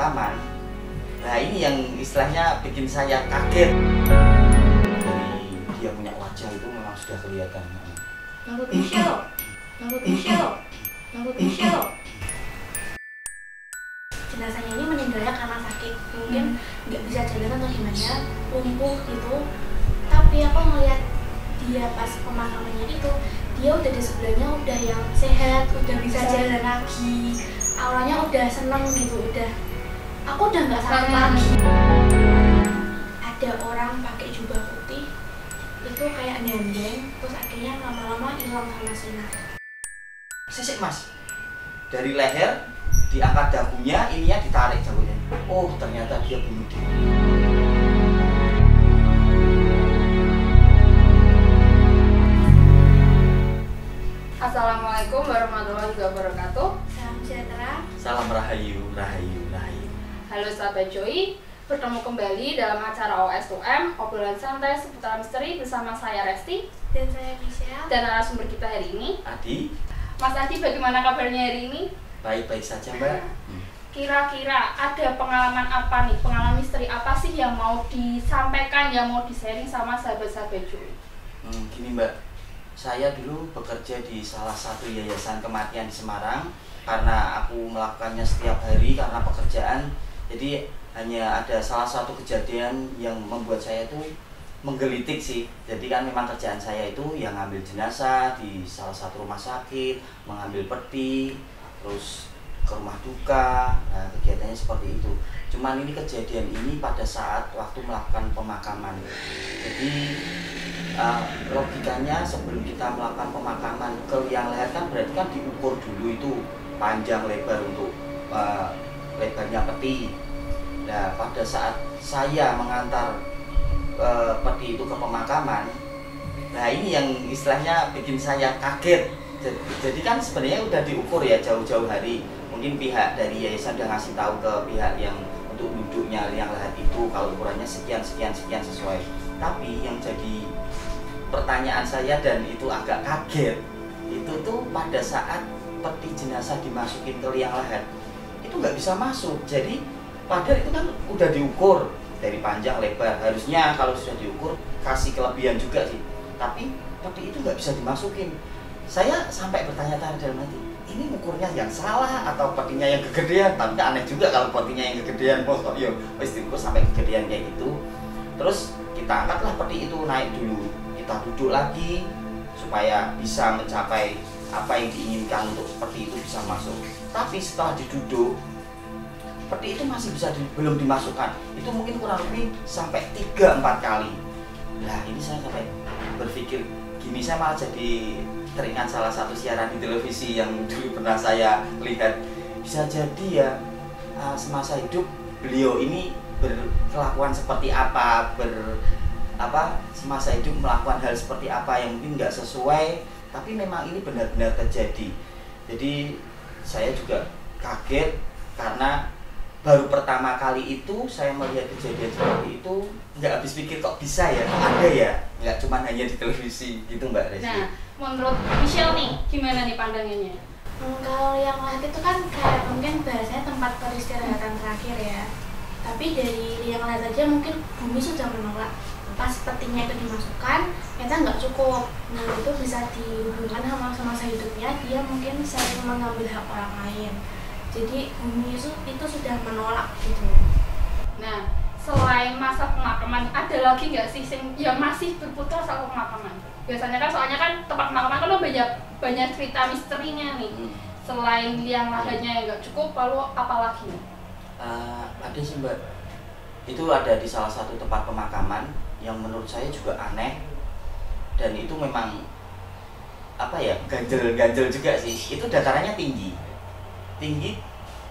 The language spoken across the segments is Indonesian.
pemakaman. Nah ini yang istilahnya bikin saya kaget. Dari dia punya wajah itu memang sudah kelihatan. Jenazahnya ini meninggalnya karena sakit, mungkin nggak bisa jalan atau gimana, lumpuh gitu. Tapi aku ngeliat dia pas pemakamannya itu, dia udah di sebelahnya udah yang sehat, udah bisa jalan lagi, awalnya udah seneng gitu, aku udah nggak sakit lagi. Ada orang pakai jubah putih itu kayak nendeng, terus akhirnya lama-lama hilang sama sinar. Sisik mas, dari leher diangkat dagunya, ininya ditarik dagunya. Oh ternyata dia bunuh diri. Assalamualaikum warahmatullahi wabarakatuh. Salam sejahtera. Salam rahayu, rahayu, rahayu. Halo sahabat Joy, bertemu kembali dalam acara OS2M, obrolan santai seputar misteri bersama saya Resti Dan saya Michelle. dan narasumber kita hari ini. Adi, Mas Adi, bagaimana kabarnya hari ini? baik-baik saja mbak. Kira-kira ada pengalaman apa nih, pengalaman misteri apa sih yang mau disampaikan, yang mau di-sharing sama sahabat-sahabat Joy? Gini mbak, saya dulu bekerja di salah satu yayasan kematian di Semarang. Karena aku melakukannya setiap hari karena pekerjaan, jadi hanya ada salah satu kejadian yang membuat saya itu menggelitik sih. Jadi kan memang kerjaan saya itu yang ngambil jenazah di salah satu rumah sakit, mengambil peti, terus ke rumah duka. Nah kegiatannya seperti itu. Cuman ini kejadian ini pada saat waktu melakukan pemakaman. Jadi logikanya sebelum kita melakukan pemakaman ke liang leher kan berarti kan diukur dulu itu panjang lebar untuk lebarnya peti. Nah pada saat saya mengantar peti itu ke pemakaman, nah ini yang istilahnya bikin saya kaget. Jadi kan sebenarnya udah diukur ya jauh-jauh hari. Mungkin pihak dari yayasan udah ngasih tahu ke pihak yang untuk duduknya liang lahat itu kalau ukurannya sekian sesuai. Tapi yang jadi pertanyaan saya dan itu agak kaget, itu tuh pada saat peti jenazah dimasukin ke liang lahat itu nggak bisa masuk. Jadi padahal itu kan udah diukur dari panjang lebar, harusnya kalau sudah diukur kasih kelebihan juga sih, tapi peti itu nggak bisa dimasukin. Saya sampai bertanya-tanya dalam hati, ini ukurnya yang salah atau petinya yang kegedean? Tapi aneh juga kalau petinya yang kegedean, kok yo wis diukur sampai kegedean kayak gitu. Terus kita angkatlah peti itu, naik dulu, kita duduk lagi supaya bisa mencapai apa yang diinginkan untuk peti itu bisa masuk. Tapi setelah diduduk, peti itu masih bisa belum dimasukkan. Itu mungkin kurang lebih sampai 3-4 kali. Nah ini saya sampai berpikir gini, saya malah jadi teringat salah satu siaran di televisi yang dulu pernah saya lihat. Bisa jadi ya semasa hidup beliau ini berkelakuan seperti apa, semasa hidup melakukan hal seperti apa yang mungkin nggak sesuai, tapi memang ini benar-benar terjadi. Jadi saya juga kaget karena baru pertama kali itu saya melihat kejadian seperti itu, nggak habis pikir kok bisa ya, kok ada ya, nggak cuma hanya di televisi gitu Mbak Resti. Nah, menurut Michelle nih, gimana nih pandangannya? Kalau yang lahat itu kan kayak mungkin bahasanya tempat peristirahatan terakhir ya. Tapi dari liang lahat aja mungkin bumi sudah menolak. Pas petinya itu dimasukkan, ternyata nggak cukup. Nah itu bisa dihubungkan sama masa hidupnya, dia mungkin sering mengambil hak orang lain. Jadi bumi itu sudah menolak gitu. Nah, selain masa pemakaman, ada lagi nggak sih yang masih berputar soal pemakaman? Biasanya kan soalnya kan tempat pemakaman kan banyak cerita misterinya nih. Selain liang lahatnya yang nggak cukup, lalu apa lagi? Ada sih Mbak. Itu ada di salah satu tempat pemakaman yang menurut saya juga aneh, dan itu memang ganjel juga sih. Itu datarannya tinggi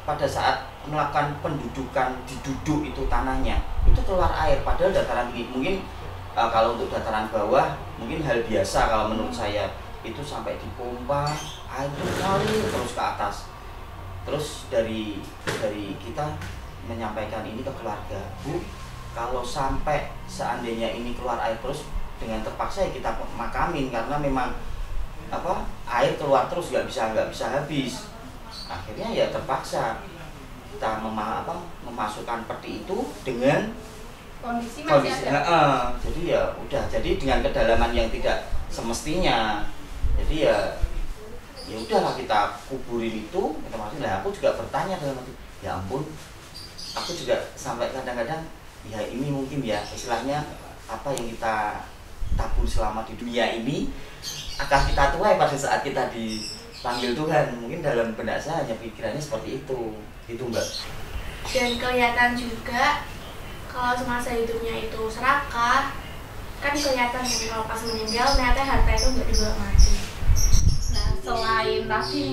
pada saat melakukan pendudukan, diduduk itu tanahnya itu keluar air, padahal dataran tinggi. Mungkin kalau untuk dataran bawah mungkin hal biasa, kalau menurut saya itu sampai dipompa air mengalir terus ke atas. Terus dari kita menyampaikan ini ke keluarga, Bu, kalau sampai seandainya ini keluar air terus, dengan terpaksa ya kita makamin, karena memang air keluar terus nggak bisa habis. Akhirnya ya terpaksa. kita memasukkan peti itu dengan kondisi masih ada. Jadi ya udah, jadi dengan kedalaman yang tidak semestinya, jadi ya udahlah kita kuburin itu. Nah, aku juga bertanya dalam hati, ya ampun, aku juga sampai kadang-kadang ya ini mungkin ya istilahnya apa yang kita tabur selama di dunia ini akan kita tuai pada saat kita dipanggil Tuhan. Mungkin dalam benak saya hanya pikirannya seperti itu Mbak. Dan kelihatan juga kalau semasa hidupnya itu serakah, kan kelihatan kan kalau pas meninggal ternyata harta itu nggak dibawa mati. Nah, selain tadi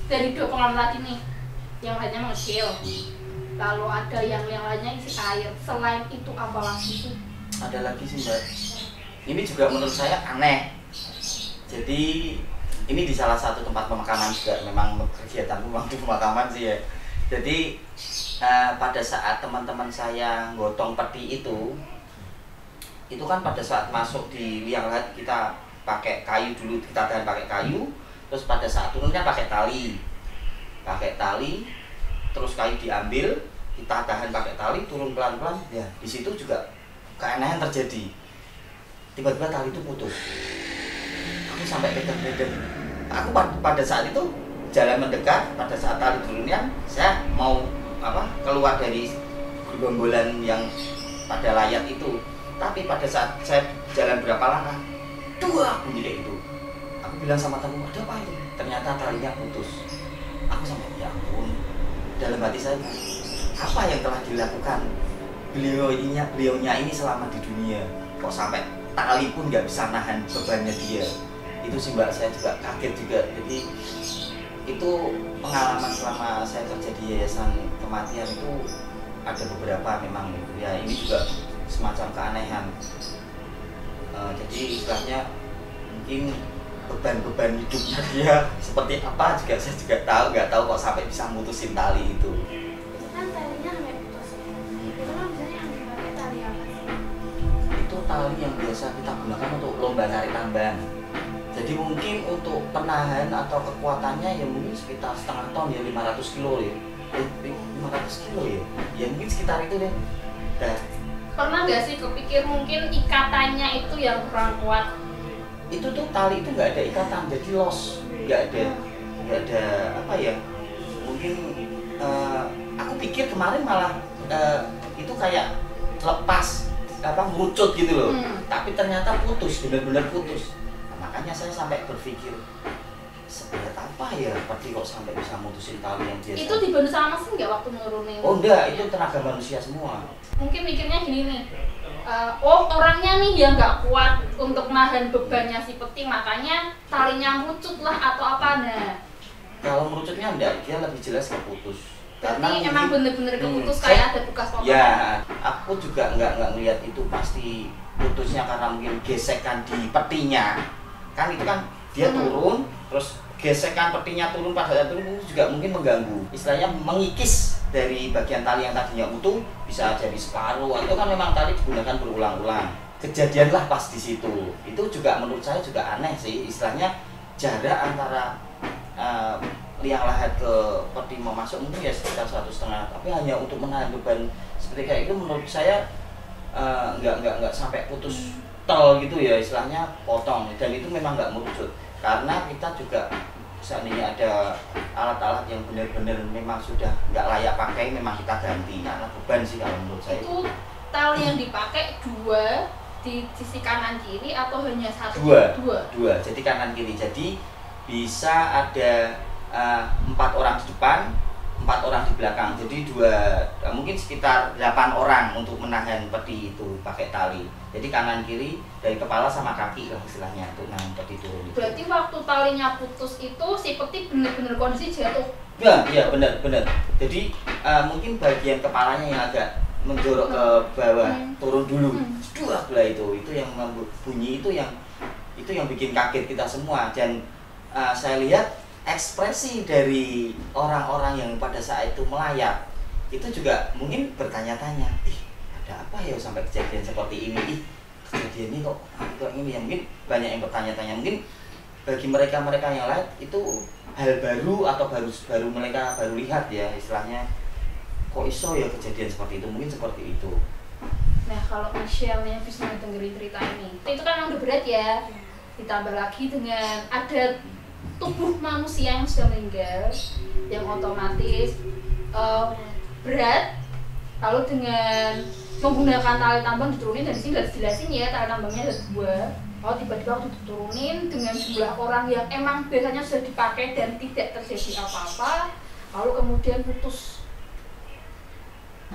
dari 2 pengalaman tadi nih yang hanya mengecil, lalu ada yang lainnya isi air, selain itu apa lagi sih? Ada lagi sih Mbak, ini juga menurut saya aneh. Jadi ini di salah satu tempat pemakaman juga, memang kegiatan memang di pemakaman sih ya. Jadi pada saat teman-teman saya gotong peti itu kan pada saat masuk di liang lahat kita pakai kayu dulu, kita tahan pakai kayu, terus pada saat turunnya pakai tali, terus kayu diambil, kita tahan pakai tali, turun pelan-pelan. Ya di situ juga keanehan terjadi, tiba-tiba tali itu putus. Aku sampai pegang-pegang. Aku pada saat itu jalan mendekat, pada saat tali turunnya saya mau keluar dari gerombolan yang pada layat itu, tapi pada saat saya jalan berapa langkah, bunyi kayak gitu. Aku bilang sama teman, ada apa itu? Ternyata talinya putus. Aku sampai, ya ampun, dalam hati saya, apa yang telah dilakukan beliaunya ini selama di dunia, kok sampai tali pun nggak bisa nahan bebannya dia. Itu sih Mbak, saya juga kaget juga. Jadi itu pengalaman selama saya kerja di yayasan kematian itu ada beberapa memang ya, ini juga semacam keanehan. Jadi istilahnya mungkin beban-beban hidupnya dia seperti apa juga saya juga nggak tahu kok sampai bisa mutusin tali itu. Itu kan talinya nggak putus. Itu kan biasanya yang dipakai tali apa sih? Itu tali yang biasa kita gunakan untuk lomba narik tambang. Jadi mungkin untuk penahan atau kekuatannya ya mungkin sekitar setengah ton ya, 500 kilo ya. 500 kilo ya. Ya mungkin sekitar itu deh. Nah, pernah nggak sih kepikir mungkin ikatannya itu yang kurang kuat? Itu tuh tali itu nggak ada ikatan, jadi los, nggak ada apa ya? Mungkin aku pikir kemarin malah itu kayak lepas merucut gitu loh. Tapi ternyata putus, benar-benar putus. Makanya saya sampai berpikir seberat apa ya peti kok sampai bisa mutusin tali yang biasa. Itu dibantu sama mesin nggak waktu nurunin? Oh enggak, itu tenaga manusia semua. Mungkin mikirnya gini nih, orangnya nih yang nggak kuat untuk nahan bebannya si peti, makanya talinya merucut lah atau apa. Nah, kalau merucutnya enggak, dia lebih jelas keputus. Berarti emang bener-bener keputus kayak ada bekas potongan. Ya, aku juga nggak ngelihat itu pasti putusnya karena mungkin gesekan di petinya. Kan itu kan dia turun, terus gesekan petinya turun, pada saat turun itu juga mungkin mengganggu, istilahnya mengikis dari bagian tali yang tadinya utuh bisa jadi separuh, atau kan memang tali digunakan berulang-ulang. Kejadianlah pas di situ. Itu juga menurut saya juga aneh sih, istilahnya jarak antara liang lahat ke peti mau masuk mungkin ya sekitar 1,5, tapi hanya untuk menahan beban seperti kayak itu menurut saya nggak sampai putus tol gitu ya, istilahnya potong. Dan itu memang nggak merucut karena kita juga seandainya ada alat-alat yang benar-benar memang sudah nggak layak pakai, memang kita ganti karena beban sih kalau menurut saya. Itu tali yang dipakai 2 di sisi kanan kiri atau hanya 1? Dua, jadi kanan kiri, jadi bisa ada 4 orang di depan, 4 orang di belakang, jadi mungkin sekitar 8 orang untuk menahan peti itu pakai tali. Jadi kanan kiri dari kepala sama kaki lah istilahnya untuk nahan peti turun. Berarti waktu talinya putus itu si peti benar-benar kondisi jatuh? Iya benar. Jadi mungkin bagian kepalanya yang agak menjorok ke bawah, turun dulu. Lah itu yang bunyi itu yang bikin kaget kita semua. Dan saya lihat ekspresi dari orang-orang yang pada saat itu melayat itu juga mungkin bertanya-tanya, ada apa ya sampai kejadian seperti ini, kejadian ini kok ini, yang mungkin banyak yang bertanya-tanya. Mungkin bagi mereka yang lain itu hal baru atau baru mereka baru lihat ya istilahnya kok iso ya kejadian seperti itu, mungkin seperti itu. Nah kalau Michelle nya bisa dengerin cerita ini, itu kan udah berat ya, ditambah lagi dengan ada tubuh manusia yang sudah meninggal, yang otomatis berat, lalu dengan menggunakan tali tambang diturunin, dan di sini nggak dijelasin ya tali tambangnya ada 2. Lalu tiba-tiba waktu diturunin dengan jumlah orang yang emang biasanya sudah dipakai dan tidak terjadi apa-apa, lalu kemudian putus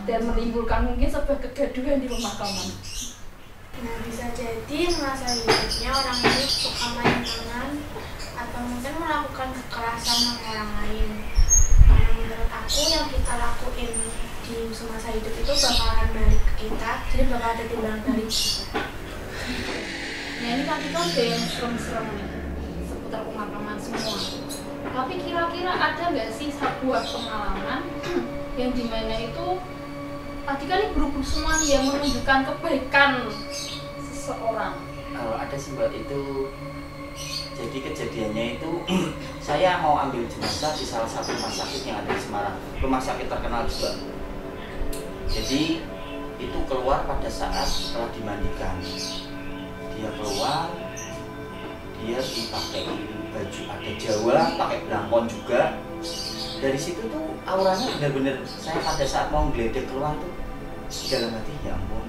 dan menimbulkan mungkin sebuah kegaduhan di pemakaman. Nah, bisa jadi masa hidupnya orang ini suka main tangan atau mungkin melakukan kekerasan sama orang lain. Nah, menurut aku yang kita lakuin di semasa hidup itu bakalan balik ke kita, jadi bakal ada timbalan balik gitu. Nah ini kan kita udah yang serem-serem nih seputar pemakaman semua. Tapi kira-kira ada nggak sih sebuah pengalaman yang dimana itu tadi kan ini grup semua nih yang menunjukkan kebaikan seseorang? Kalau ada sih Mbak, itu jadi kejadiannya itu saya mau ambil jenazah di salah satu rumah sakit yang ada di Semarang, rumah sakit terkenal juga. Jadi itu keluar pada saat setelah dimandikan, dia keluar, dia dipakai baju ada Jawa, pakai belangkon juga. Dari situ tuh auranya bener-bener, saya pada saat mau ngeledek keluar tuh dalam hati, ya ampun,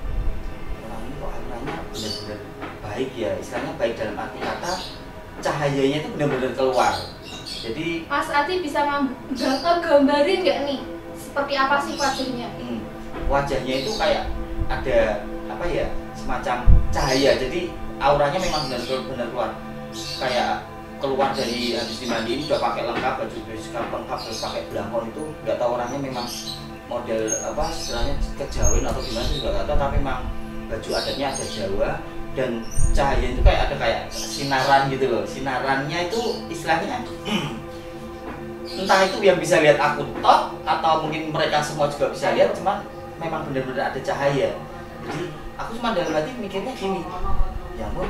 orang ini kok auranya bener-bener baik ya, istilahnya baik dalam arti kata cahayanya itu bener-bener keluar. Jadi Mas Ati bisa gambarin nggak nih seperti apa sih wajahnya? Wajahnya itu kayak ada apa ya, semacam cahaya, jadi auranya memang benar-benar keluar, kayak keluar dari habis dimandiin udah pakai lengkap, baju basic lengkap, terus pakai belangkon. Itu nggak tahu orangnya memang model apa istilahnya kejawen atau gimana juga nggak tahu, tapi memang baju adatnya ada Jawa, dan cahaya itu kayak ada kayak sinaran gitu loh. Sinarannya itu istilahnya entah itu yang bisa lihat aku tok atau mungkin mereka semua juga bisa lihat, cuman memang benar-benar ada cahaya. Jadi aku cuma dalam hati mikirnya gini, ya ampun,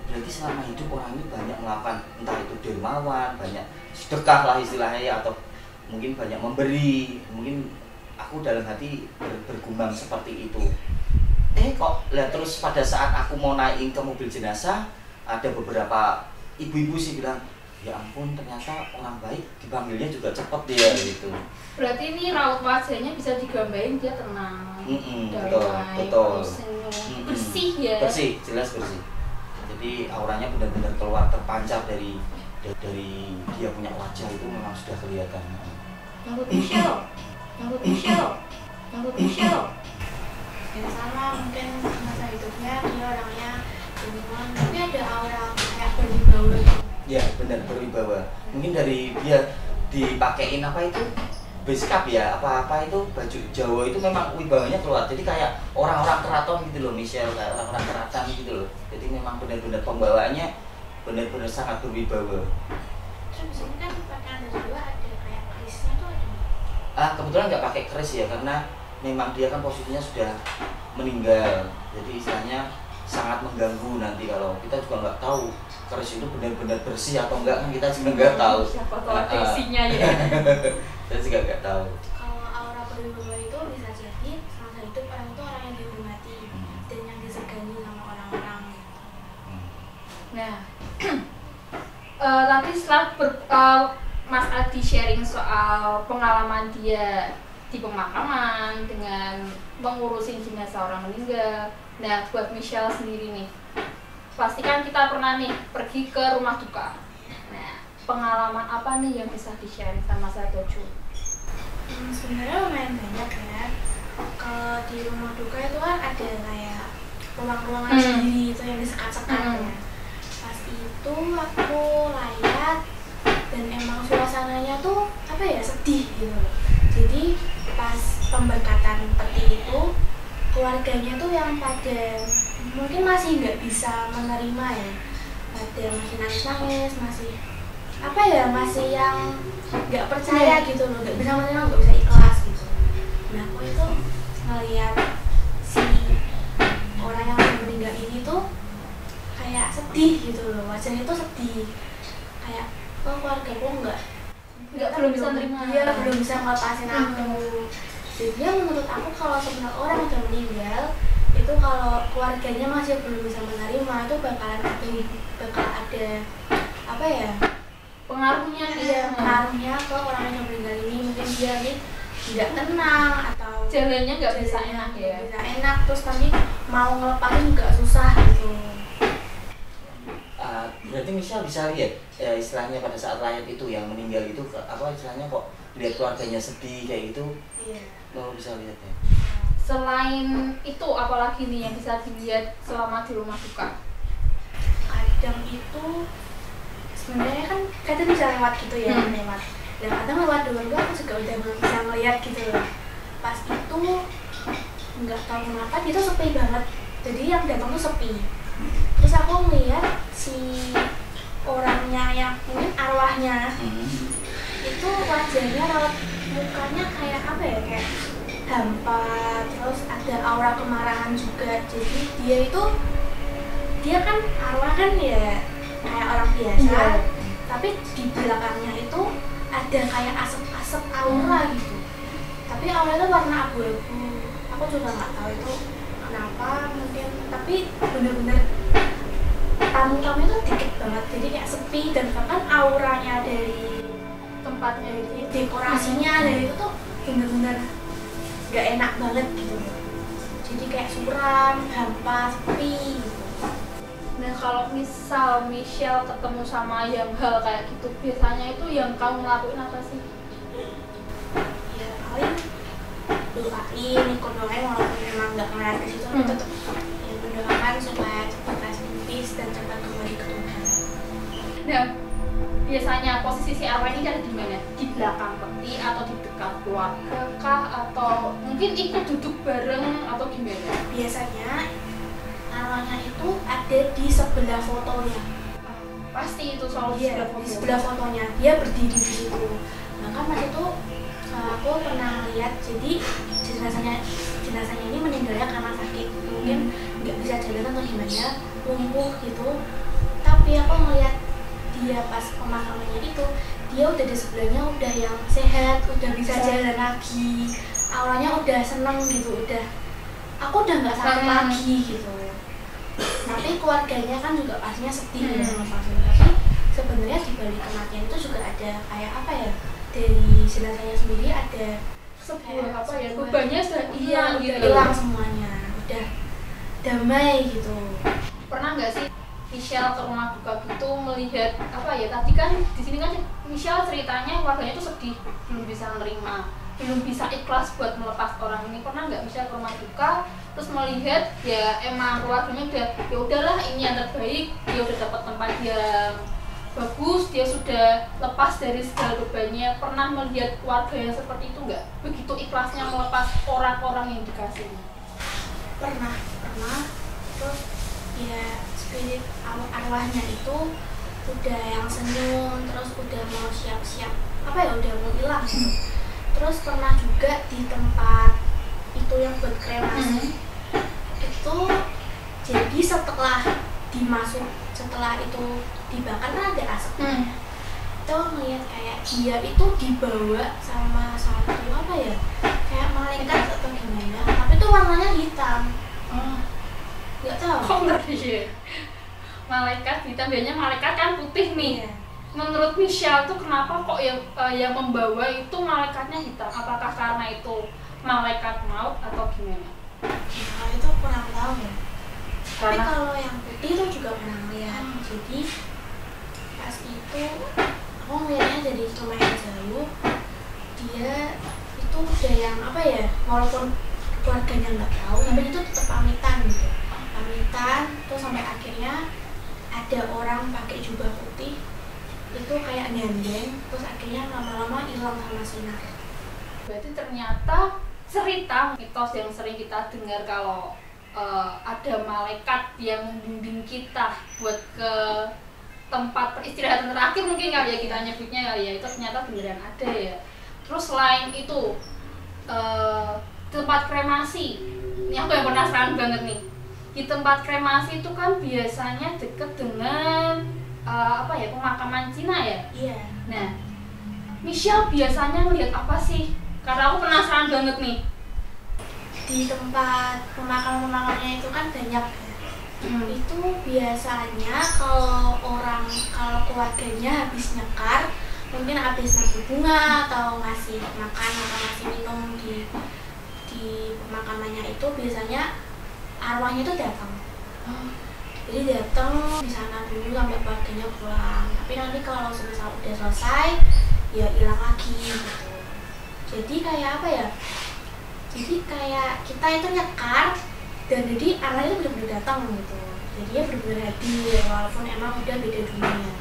berarti selama hidup orang ini banyak melakukan entah itu dermawan, banyak sedekah lah istilahnya, atau mungkin banyak memberi. Mungkin aku dalam hati bergumam seperti itu. Kok lihat terus pada saat aku mau naik ke mobil jenazah, ada beberapa ibu-ibu sih bilang, ya ampun ternyata orang baik, dipanggilnya juga cepet dia gitu. Berarti ini raut wajahnya bisa digambarin dia tenang, betul. Bersih ya. Bersih, jelas bersih. Jadi auranya benar-benar keluar, terpancar dari dia punya wajah itu memang sudah kelihatan. Michelle. Ya sama, mungkin masa hidupnya dia orangnya ilmuwan, tapi ada aura kayak berwibawa. Ya benar, berwibawa. Mungkin dari dia dipakein apa itu beskap ya, apa itu baju Jawa itu memang wibawanya keluar. Jadi kayak orang-orang keraton gitu loh, Michelle, kayak orang-orang keraton gitu loh. Jadi memang benar-benar pembawaannya benar-benar sangat berwibawa. Terus ini kan pakaian dari Jawa ada kayak kerisnya tuh ada. Kebetulan nggak pakai keris ya, karena memang dia kan posisinya sudah meninggal. Jadi istilahnya sangat mengganggu nanti kalau kita juga nggak tahu keris itu benar-benar bersih atau enggak, kan kita juga nggak tahu. Siapa tahu ada isinya ya. Saya juga nggak tahu. Kalau aura berwibawa itu bisa jadi semasa hidup orang itu orang yang dihormati dan yang disegani sama orang-orang. Nah, tadi setelah Mas Adi sharing soal pengalaman dia di pemakaman dengan mengurusin jenazah orang meninggal. Nah, buat Michelle sendiri nih, pasti kan kita pernah nih pergi ke rumah duka. Nah, pengalaman apa nih yang bisa di-share sama saya Tojo? Sebenarnya lumayan banyak ya. Kalau di rumah duka itu kan ada kayak ruang-ruangan sendiri itu yang disekat-sekat ya. Pas itu aku lihat dan emang suasananya tuh apa ya, sedih gitu. Jadi pas pemberkatan peti itu keluarganya tuh yang pada mungkin masih nggak bisa menerima ya, pada masih nangis-nangis, masih apa ya, masih yang nggak percaya gitu loh, nggak bisa menerima, nggak bisa ikhlas gitu. Nah aku itu ngeliat si orang yang meninggal ini tuh kayak sedih gitu loh, wajahnya tuh sedih, kayak keluarga aku belum bisa nerima. Dia belum bisa ngelepasin aku. Jadi ya menurut aku kalau sebenarnya orang udah meninggal itu kalau keluarganya masih belum bisa menerima itu bakal ada apa ya, pengaruhnya pengaruhnya ke orang yang meninggal ini. Mungkin dia nih tidak tenang atau jalannya nggak bisa enak ya, bisa enak, terus nanti mau ngelepasin juga susah gitu. Berarti misal bisa lihat istilahnya pada saat layat itu yang meninggal itu apa istilahnya kok lihat keluarganya sedih kayak gitu. Iya. Lo bisa lihat ya. Selain itu apalagi nih yang bisa dilihat selama di rumah duka? Kadang itu sebenarnya kan kadang bisa lewat gitu ya, lewat. Dan kadang lewat dulu aku juga udah bisa ngeliat gitu loh. Pas itu nggak tahu kenapa itu sepi banget. Jadi yang datang tuh sepi. Terus aku ngeliat si orangnya yang mungkin arwahnya itu wajahnya, raut mukanya kayak apa ya, kayak hampa, terus ada aura kemarahan juga. Jadi dia kan arwah kan ya kayak orang biasa, tapi di belakangnya itu ada kayak asap-asap aura gitu. Tapi aura itu warna abu-abu. Aku juga nggak tahu itu kenapa, mungkin, tapi bener-bener tamu-tamu itu dikit banget, jadi kayak sepi. Dan bahkan auranya dari tempatnya, dekorasinya dari itu tuh bener-bener gak enak banget gitu. Jadi kayak suram, hampa, sepi gitu. Nah kalau misal Michelle ketemu sama yang hal kayak gitu, biasanya itu yang kamu lakuin apa sih? Ya paling doain, ikut doain walaupun memang nggak ngeliat ke situ, tetap ya mendoakan supaya cepat rest in peace dan cepat kembali ke Tuhan. Nah biasanya posisi si arwah ini ada di mana? Di belakang peti atau di dekat keluarga kah? Atau mungkin ikut duduk bareng atau gimana? Biasanya arwahnya itu ada di sebelah fotonya. Pasti itu selalu Di sebelah fotonya, dia berdiri di situ. Bahkan pas itu aku pernah lihat, jadi jenazahnya ini meninggalnya karena sakit, mungkin nggak bisa jalan atau gimana, lumpuh gitu. Tapi aku ngeliat dia pas pemakamannya itu, dia udah di sebelahnya udah yang sehat, udah bisa jalan lagi, awalnya udah seneng gitu, aku udah nggak sakit lagi gitu. Tapi keluarganya kan juga pastinya sedih sama pasien. Tapi sebenarnya di balik kematian itu juga ada kayak apa ya, dari jenazahnya sendiri ada sebuah apa ya, bebannya sudah hilang gitu, hilang semuanya, udah damai gitu. Pernah nggak sih Michelle ke rumah duka gitu melihat apa ya, tadi kan di sini kan Michelle ceritanya keluarganya itu sedih, belum bisa menerima, belum bisa ikhlas buat melepas orang ini. Pernah nggak Michelle ke rumah duka terus melihat ya emang keluarganya udah ya udahlah ini yang terbaik, dia udah dapat tempat yang bagus, dia sudah lepas dari segala bebannya. Pernah melihat keluarga yang seperti itu nggak? Begitu ikhlasnya melepas orang-orang yang dikasihnya. Pernah. Terus ya spirit arwahnya itu udah yang senyum, terus udah mau siap-siap apa ya, udah mau hilang gitu. Terus pernah juga di tempat itu yang buat kremasi itu, jadi setelah itu dibakar kan ada asapnya. Itu ngeliat kayak dia itu dibawa sama satu apa ya, kayak malaikat atau gimana, tapi itu warnanya hitam. Nggak tahu. Kok ngerti ya? Malaikat hitam, biasanya malaikat kan putih nih. Menurut Michelle tuh kenapa kok yang membawa itu malaikatnya hitam? Apakah karena itu malaikat maut atau gimana? Nah, itu kurang tahu ya. Tapi kalau yang putih itu juga pernah lihat. Jadi pas itu aku ngeliatnya dari lumayan jauh, dia itu udah yang apa ya, walaupun keluarganya nggak tahu, tapi itu tetap pamitan gitu. Terus sampai akhirnya ada orang pakai jubah putih itu kayak gandeng, terus akhirnya lama-lama hilang sama sinar. Berarti ternyata cerita mitos yang sering kita dengar kalau ada malaikat yang membimbing kita buat ke tempat peristirahatan terakhir mungkin kali ya kita nyebutnya kali ya, itu ternyata beneran ada ya. Terus selain itu tempat kremasi, ini aku yang penasaran banget nih. Di tempat kremasi itu kan biasanya deket dengan apa ya, pemakaman Cina ya. Iya. Nah Michelle biasanya ngelihat apa sih? Karena aku penasaran banget nih. Di tempat pemakaman-pemakamannya itu kan banyak ya. Itu biasanya kalau keluarganya habis nyekar, mungkin habis nabur bunga atau ngasih makan atau ngasih minum di pemakamannya itu, biasanya arwahnya itu datang. Jadi datang di sana dulu sampai keluarganya pulang. Tapi nanti kalau semisal udah selesai, ya hilang lagi gitu. Jadi kayak apa ya? Jadi kayak kita itu nyekar dan jadi arwahnya itu benar-benar datang gitu. Jadi ya benar-benar hadir walaupun emang udah beda dunia.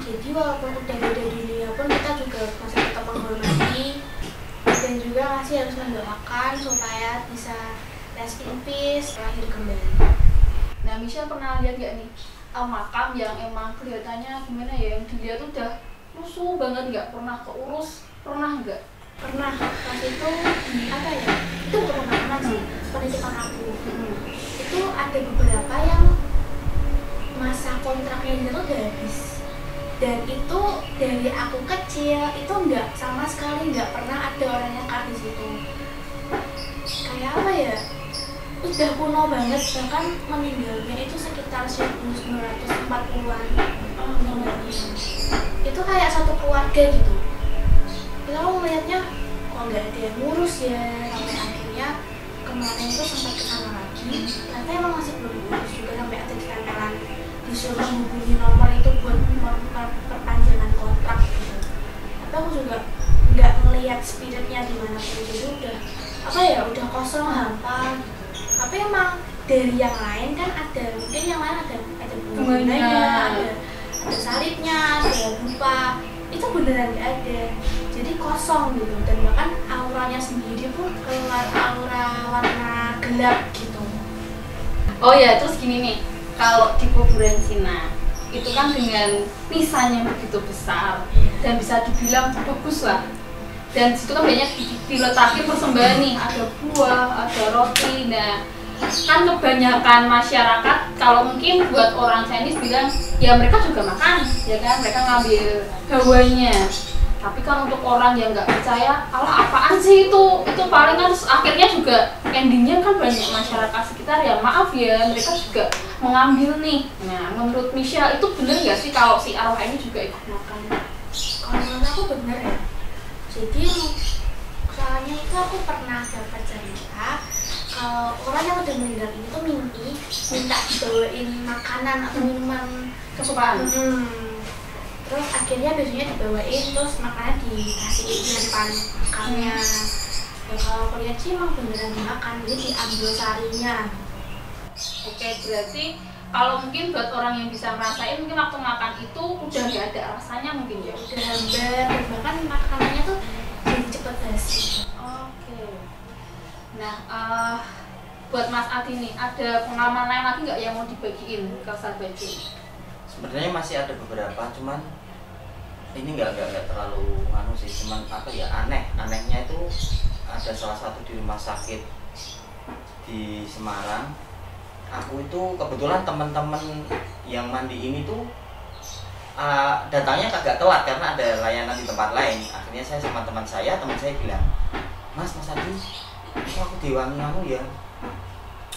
Jadi walaupun udah beda dunia pun kita juga masih tetap menghormati dan juga masih harus mendoakan supaya bisa rest in peace, lahir kembali. Nah, Michelle pernah lihat gak nih makam yang emang kelihatannya gimana ya, yang dilihat udah lusuh banget, nggak pernah keurus, pernah nggak? Pernah, pas itu di apa ya, itu bukan pemakaman sih, penitipan aku. Itu ada beberapa yang masa kontraknya itu udah habis, dan itu dari aku kecil itu nggak sama sekali nggak pernah ada orang yang di situ. Kayak apa ya, udah kuno banget, bahkan meninggalnya itu sekitar 1940-an. Itu kayak satu keluarga gitu. Kita melihatnya kok nggak ada yang ngurus ya, sampai akhirnya kemarin itu sempat kesana lagi, ternyata emang masih belum ngurus juga, sampai ada tempelan disuruh menghubungi nomor itu buat perpanjangan kontrak gitu. Tapi aku juga nggak ngelihat spiritnya di mana pun, jadi udah apa ya, udah kosong hampa gitu. Tapi emang dari yang lain kan ada, mungkin yang lain ada bunganya, ada salibnya, ada dupa, itu beneran nggak ada, jadi kosong gitu. Dan bahkan auranya sendiri pun keluar aura warna gelap gitu. Oh ya, terus gini nih, kalau di kuburan Cina itu kan dengan nisannya begitu besar dan bisa dibilang bagus lah, dan situ kan banyak diletakkan persembahan nih, ada buah, ada roti. Nah, kan kebanyakan masyarakat kalau mungkin buat orang Chinese bilang ya mereka juga makan, ya kan, mereka ngambil hawanya. Tapi kan untuk orang yang nggak percaya, alah apaan sih itu paling kan akhirnya juga endingnya kan banyak masyarakat sekitar ya maaf ya mereka juga mengambil nih. Nah, menurut Michelle itu bener nggak sih kalau si arwah ini juga ikut makan? Kalau menurut aku bener ya. Jadi soalnya itu aku pernah dapat cerita kalau orang yang udah meninggal ini tuh minta dibawain makanan atau minuman Kesukaan. Terus akhirnya biasanya dibawain, terus makanan dikasih di depan makamnya. Ya kalau aku lihat sih emang beneran dimakan, jadi diambil sarinya. Oke, berarti kalau mungkin buat orang yang bisa merasain, mungkin waktu makan itu udah nggak ada rasanya mungkin ya, udah hambar, dan bahkan makanannya tuh jadi cepet basi. Oke. Nah, buat Mas Adi nih, ada pengalaman lain lagi nggak yang mau dibagiin ke sahabat Jin? Sebenarnya masih ada beberapa, cuman ini nggak terlalu sih, cuman apa ya, anehnya itu ada salah satu di rumah sakit di Semarang. Aku itu kebetulan teman-teman yang mandi ini tuh datangnya agak telat karena ada layanan di tempat lain. Akhirnya saya sama teman saya bilang, Mas Adi, kok aku diwangi ya,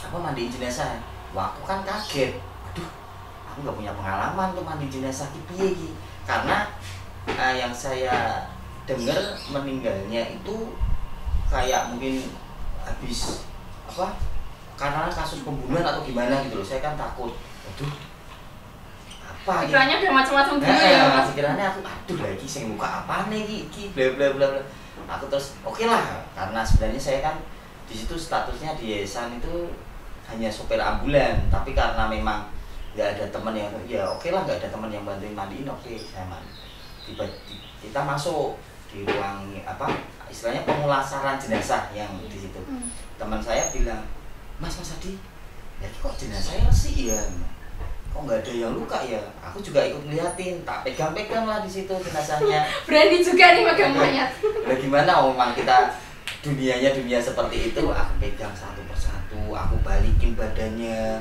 apa mandiin jenazah? Wah, aku kan kaget. Aduh, aku nggak punya pengalaman tuh mandi jenazah piye. Karena yang saya dengar meninggalnya itu kayak mungkin habis apa, karena kasus pembunuhan atau gimana gitu loh. Saya kan takut, aduh apa pikirannya udah macam-macam dulu ya Mas. Pikirannya aku, aduh lagi saya buka apa nih bla bla bla. Aku terus oke lah, karena sebenarnya saya kan di situ statusnya di yayasan itu hanya sopir ambulan, tapi karena memang nggak ada teman yang, ya oke lah, nggak ada teman yang bantuin mandiin, oke saya mandi. Kita masuk di ruang apa istilahnya pemulasaran jenazah yang di situ. Teman saya bilang, Mas Adi, ya kok jenazahnya sih ya, kok nggak ada yang luka ya? Aku juga ikut ngeliatin, tak pegang-pegang lah di situ jenazahnya. Berani juga nih pegang mayat. Lah gimana, memang kita dunianya dunia seperti itu, aku pegang satu persatu, aku balikin badannya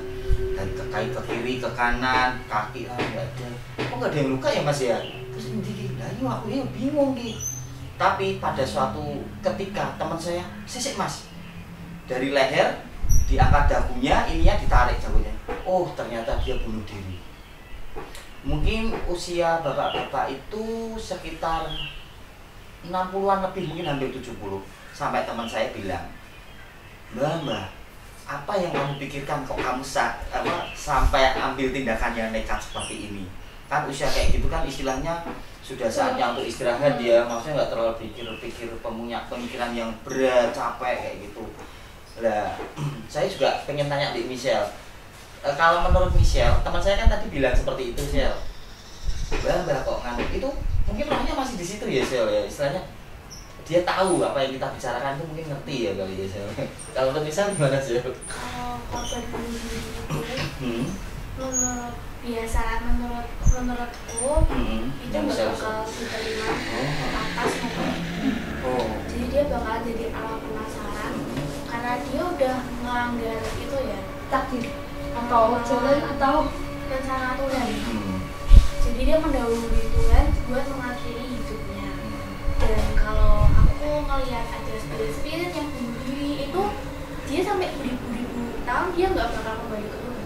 dari ke kiri ke kanan, kaki nggak ada, kok nggak ada yang luka ya mas ya, terus ini nah ini aku ya bingung nih. Tapi pada suatu ketika teman saya sisik mas, dari leher diangkat dagunya, ininya ditarik dagunya, oh ternyata dia bunuh diri. Mungkin usia bapak-bapak itu sekitar 60-an lebih, mungkin hampir 70. Sampai teman saya bilang, Mbak, apa yang kamu pikirkan kok kamu sampai ambil tindakan yang nekat seperti ini? Kan usia kayak gitu kan istilahnya sudah saatnya untuk istirahat ya, maksudnya nggak terlalu pikir pemikiran yang berat, capek kayak gitu. Lah, saya juga pengen tanya di Michelle. Kalau menurut Michelle, teman saya kan tadi bilang seperti itu, Michelle. Mbak kok nganu itu mungkin orangnya masih di situ ya, Michelle ya. Istilahnya dia tahu apa yang kita bicarakan itu, mungkin ngerti ya kali ya, Michelle. Kalau untuk Michelle gimana, Michelle? Kalau korban bunuh diri itu menurutku itu nggak bakal diterima atas jadi dia bakal jadi alam penasaran karena dia udah melanggar itu ya, takdir atau jalan atau rencana Tuhan. Jadi dia mendahului Tuhan buat mengakhiri hidupnya. Dan kalau aku ngelihat ada spirit yang bunuh diri itu, dia sampai beribu-ribu tahun dia nggak bakal kembali ke Tuhan.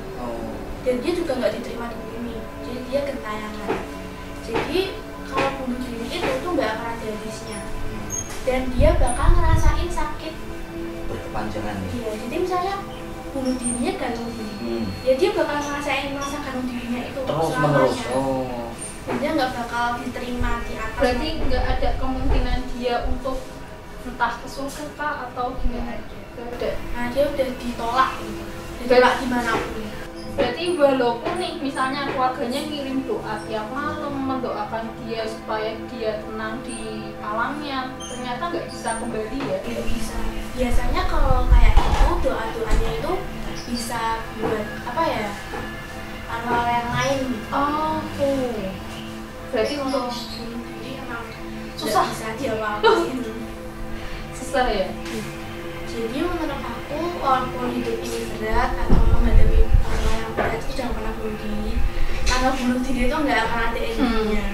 Dan dia juga nggak diterima di bumi. Jadi dia gentayangan. Jadi kalau bunuh diri itu tuh nggak akan ada habisnya. Dan dia bakal ngerasain sakit berkepanjangan. Iya. Jadi misalnya bunuh dirinya gantung diri, ya dia bakal ngerasain masa gantung dirinya itu terus menerus. Dan dia nggak bakal diterima di atas. Berarti nggak ada kemungkinan dia untuk entah ke surga kah atau gimana? Nggak ada. Nah dia udah ditolak gitu, ditolak dimanapun. Berarti walaupun nih misalnya keluarganya ngirim doa tiap malam mendoakan dia supaya dia tenang di alamnya, ternyata nggak bisa kembali ya? Nggak bisa. Biasanya kalau kayak gitu doa-doanya itu bisa buat apa ya, hal-hal yang lain. Oke. Berarti kalau untuk bunuh diri emang susah bisa diawasin. susah ya. Jadi menurut aku walaupun hidup ini berat atau menghadapi hal yang berat itu jangan pernah bunuh diri, karena bunuh diri itu nggak akan ada endingnya.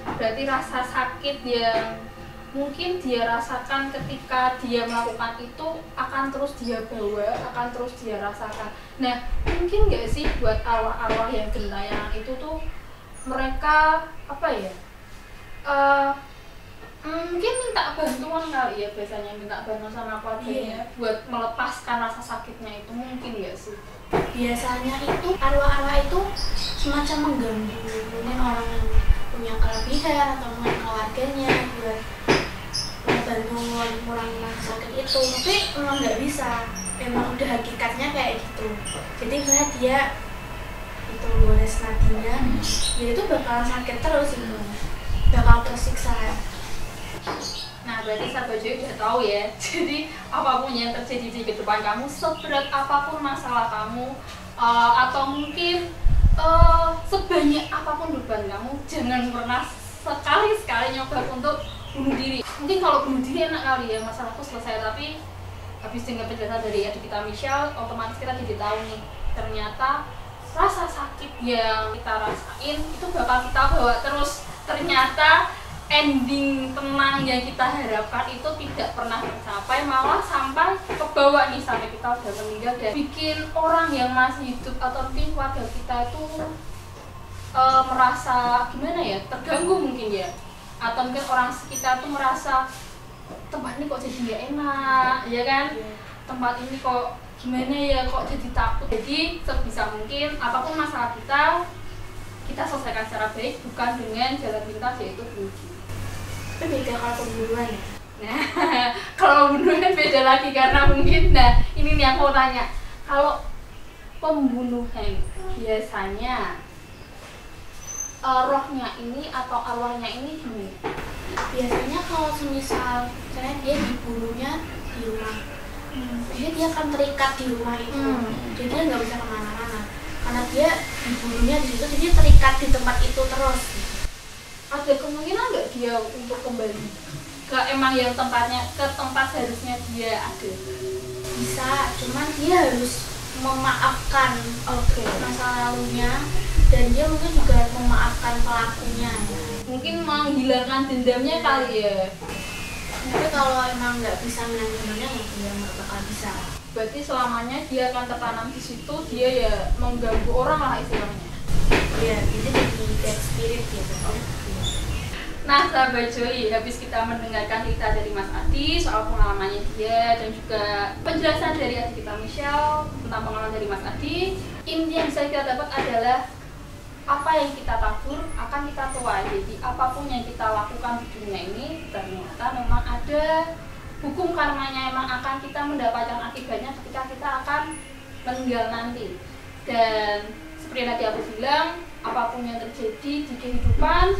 Berarti rasa sakit yang mungkin dia rasakan ketika dia melakukan itu akan terus dia bawa, akan terus dia rasakan. Nah, mungkin nggak sih buat arwah-arwah yang gentayangan itu tuh mereka apa ya? Mungkin minta bantuan kali ya, biasanya minta bantuan sama keluarganya buat melepaskan rasa sakitnya itu, mungkin nggak sih? Biasanya itu arwah-arwah itu semacam mengganggu mungkin orang yang punya kelebihan atau mungkin keluarganya buat membantu mengurangi rasa sakit itu, tapi memang nggak bisa, memang udah hakikatnya kayak gitu. Jadi misalnya dia itu gores nadinya, ya itu bakal sakit terus itu, bakal tersiksa. Nah, berarti Sahabat Joy udah tahu ya. Jadi apapun yang terjadi di kehidupan kamu, seberat apapun masalah kamu, atau mungkin sebanyak apapun beban kamu, jangan pernah sekali-sekali nyoba untuk bunuh diri. Mungkin kalau bunuh diri enak kali ya, masalahku selesai, tapi habis dengar penjelasan dari adik kita Michelle, otomatis kita jadi tahu nih, ternyata rasa sakit yang kita rasain itu bakal kita bawa terus. Ternyata ending tenang yang kita harapkan itu tidak pernah tercapai, malah sampai ke bawah nih, sampai kita udah meninggal dan bikin orang yang masih hidup atau mungkin keluarga kita itu merasa gimana ya, terganggu mungkin ya, atau mungkin orang sekitar tuh merasa tempat ini kok jadi nggak enak ya kan, tempat ini kok gimana ya, kok jadi takut. Jadi sebisa mungkin apapun masalah kita selesaikan secara baik, bukan dengan jalan pintas yaitu bunuh diri. Tapi beda kalau pembunuhan ya. Nah, kalau pembunuhan beda lagi karena mungkin, nah ini nih yang mau tanya, kalau pembunuhan biasanya rohnya ini atau arwahnya ini gimana? Biasanya kalau semisal misalnya dia dibunuhnya di rumah, jadi dia akan terikat di rumah itu, jadi dia nggak bisa kemana-mana karena dia dibunuhnya di situ, jadi dia terikat di tempat itu terus. Ada kemungkinan nggak dia untuk kembali? ke emang yang tempatnya ke tempat seharusnya dia ada? Bisa, cuman dia harus memaafkan masa lalunya, dan dia mungkin juga memaafkan pelakunya. Mungkin menghilangkan dendamnya kali ya. Tapi kalau emang nggak bisa menanggung dendamnya, ya nggak bakal bisa. Berarti selamanya dia akan tertanam di situ, dia ya mengganggu orang lah istilahnya. Iya, itu jadi bad spirit gitu. Nah, sahabat Joy, habis kita mendengarkan cerita dari Mas Adi soal pengalamannya dia dan juga penjelasan dari adik kita Michelle tentang pengalaman dari Mas Adi, inti yang bisa kita dapat adalah apa yang kita tabur akan kita tuai. Jadi apapun yang kita lakukan di dunia ini ternyata memang ada hukum karmanya, memang akan kita mendapatkan akibatnya ketika kita akan meninggal nanti. Dan seperti yang tadi aku bilang, apapun yang terjadi di kehidupan,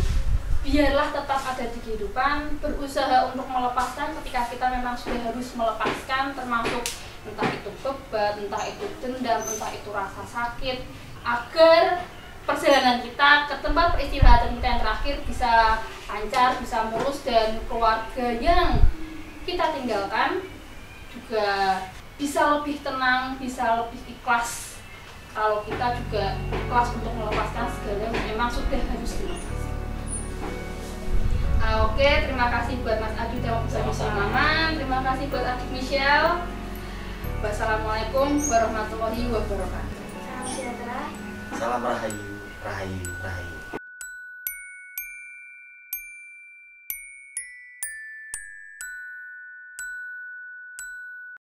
biarlah tetap ada di kehidupan, berusaha untuk melepaskan ketika kita memang sudah harus melepaskan, termasuk entah itu beban, entah itu dendam, entah itu rasa sakit, agar perjalanan kita ke tempat peristirahatan kita yang terakhir bisa lancar, bisa mulus, dan keluarga yang kita tinggalkan juga bisa lebih tenang, bisa lebih ikhlas kalau kita juga ikhlas untuk melepaskan segala yang memang sudah harus dilepaskan. Oke, terima kasih buat Mas Adi dan Mas Adi Sulaiman. Terima kasih buat adik Michelle. Wassalamualaikum warahmatullahi wabarakatuh. Salam sejahtera. Salam rahayu, rahayu, rahayu.